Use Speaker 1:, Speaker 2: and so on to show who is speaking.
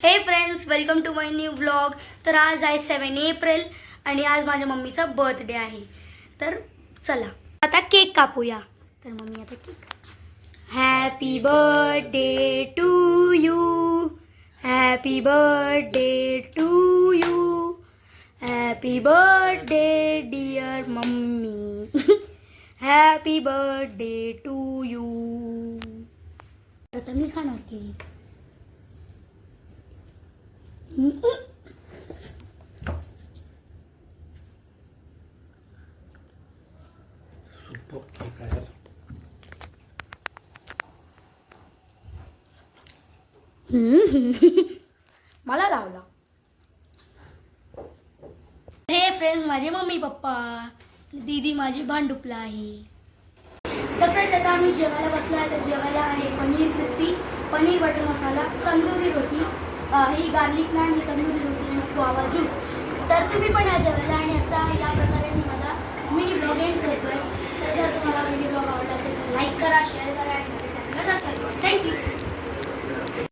Speaker 1: हे friends, welcome to my new vlog. तर आज आहे 7 एप्रिल आणि आज माझ्या मम्मीचा बर्थडे आहे. तर चला आता केक कापूया. तर मम्मी आता cake. Happy birthday to you, happy birthday to you, happy birthday dear mummy, happy birthday to you. आता मी खाणार केक. मला लावला. हे फ्रेंड्स, माझे मम्मी पप्पा, दीदी माझी भांडुपला आहे. तर फ्रेंड्स, आता आम्ही जेवायला बसलो आहे. तर जेवायला आहे पनीर क्रिस्पी, पनीर बटर मसाला, तंदुरी रोटी, ही गार्लिक नान, ही तंदुरी रोटी आणि गुआवा ज्यूस. तर तुम्ही पण या जेवायला. आणि असा या प्रकारे मी माझा मिनी ब्लॉग एंड करतोय. तर जर तुम्हाला मिनी ब्लॉग आवडला असेल तर लाईक करा, शेअर करा आणि माझ्या चॅनलला सबस्क्राईब करा. थँक्यू.